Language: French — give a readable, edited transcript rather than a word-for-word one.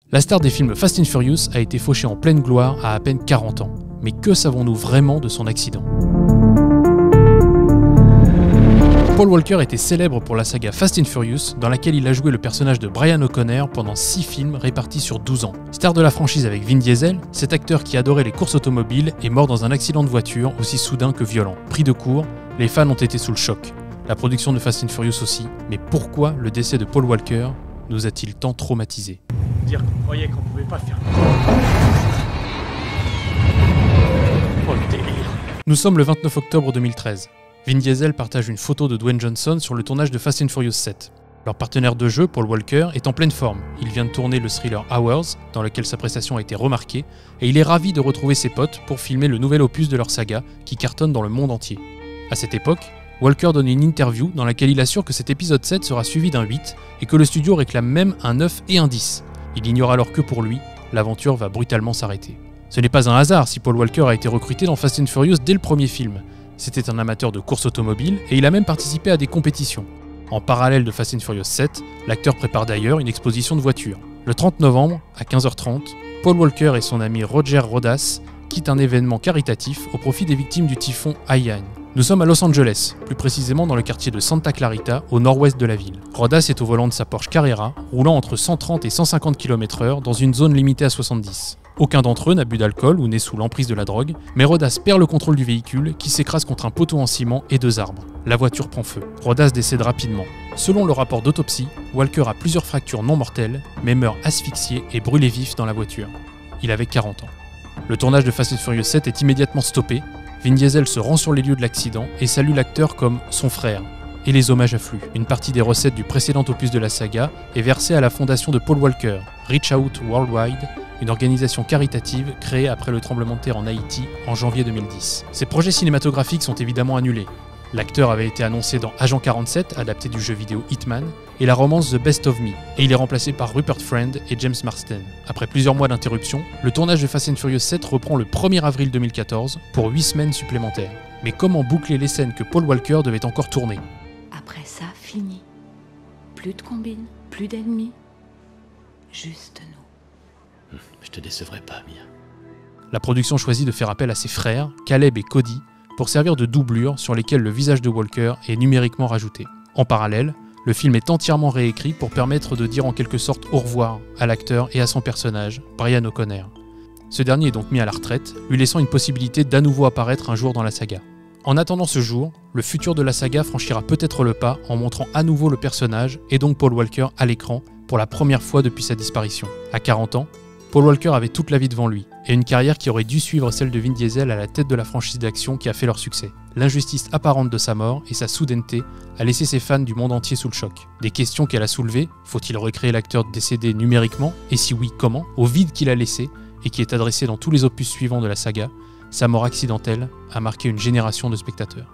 La star des films Fast and Furious a été fauchée en pleine gloire à peine 40 ans. Mais que savons-nous vraiment de son accident ? Paul Walker était célèbre pour la saga Fast and Furious, dans laquelle il a joué le personnage de Brian O'Connor pendant 6 films répartis sur 12 ans. Star de la franchise avec Vin Diesel, cet acteur qui adorait les courses automobiles est mort dans un accident de voiture aussi soudain que violent. Pris de court, les fans ont été sous le choc. La production de Fast and Furious aussi. Mais pourquoi le décès de Paul Walker nous a-t-il tant traumatisés ? Dire qu'on croyait qu'on pouvait pas faire. Oh le délire. Nous sommes le 29 octobre 2013. Vin Diesel partage une photo de Dwayne Johnson sur le tournage de Fast and Furious 7. Leur partenaire de jeu, Paul Walker, est en pleine forme. Il vient de tourner le thriller Hours, dans lequel sa prestation a été remarquée, et il est ravi de retrouver ses potes pour filmer le nouvel opus de leur saga, qui cartonne dans le monde entier. À cette époque, Walker donne une interview dans laquelle il assure que cet épisode 7 sera suivi d'un 8, et que le studio réclame même un 9 et un 10. Il ignore alors que pour lui, l'aventure va brutalement s'arrêter. Ce n'est pas un hasard si Paul Walker a été recruté dans Fast and Furious dès le premier film. C'était un amateur de course automobile et il a même participé à des compétitions. En parallèle de Fast and Furious 7, l'acteur prépare d'ailleurs une exposition de voitures. Le 30 novembre, à 15h30, Paul Walker et son ami Roger Rodas quittent un événement caritatif au profit des victimes du typhon Haiyan. Nous sommes à Los Angeles, plus précisément dans le quartier de Santa Clarita, au nord-ouest de la ville. Rodas est au volant de sa Porsche Carrera, roulant entre 130 et 150 km/h dans une zone limitée à 70. Aucun d'entre eux n'a bu d'alcool ou n'est sous l'emprise de la drogue, mais Rodas perd le contrôle du véhicule qui s'écrase contre un poteau en ciment et 2 arbres. La voiture prend feu. Rodas décède rapidement. Selon le rapport d'autopsie, Walker a plusieurs fractures non mortelles, mais meurt asphyxié et brûlé vif dans la voiture. Il avait 40 ans. Le tournage de Fast and Furious 7 est immédiatement stoppé. Vin Diesel se rend sur les lieux de l'accident et salue l'acteur comme son frère. Et les hommages affluent. Une partie des recettes du précédent opus de la saga est versée à la fondation de Paul Walker, Reach Out Worldwide, une organisation caritative créée après le tremblement de terre en Haïti en janvier 2010. Ces projets cinématographiques sont évidemment annulés. L'acteur avait été annoncé dans Agent 47, adapté du jeu vidéo Hitman, et la romance The Best of Me, et il est remplacé par Rupert Friend et James Marsden. Après plusieurs mois d'interruption, le tournage de Fast and Furious 7 reprend le 1er avril 2014 pour 8 semaines supplémentaires. Mais comment boucler les scènes que Paul Walker devait encore tourner ? Après ça, fini. Plus de combines, plus d'ennemis. Juste nous. Je te décevrai pas, Mia. La production choisit de faire appel à ses frères, Caleb et Cody, pour servir de doublure sur lesquelles le visage de Walker est numériquement rajouté. En parallèle, le film est entièrement réécrit pour permettre de dire en quelque sorte au revoir à l'acteur et à son personnage, Brian O'Connor. Ce dernier est donc mis à la retraite, lui laissant une possibilité d'à nouveau apparaître un jour dans la saga. En attendant ce jour, le futur de la saga franchira peut-être le pas en montrant à nouveau le personnage et donc Paul Walker à l'écran pour la première fois depuis sa disparition. À 40 ans, Paul Walker avait toute la vie devant lui, et une carrière qui aurait dû suivre celle de Vin Diesel à la tête de la franchise d'action qui a fait leur succès. L'injustice apparente de sa mort et sa soudaineté a laissé ses fans du monde entier sous le choc. Des questions qu'elle a soulevées, faut-il recréer l'acteur décédé numériquement, et si oui, comment ? Au vide qu'il a laissé, et qui est adressé dans tous les opus suivants de la saga, sa mort accidentelle a marqué une génération de spectateurs.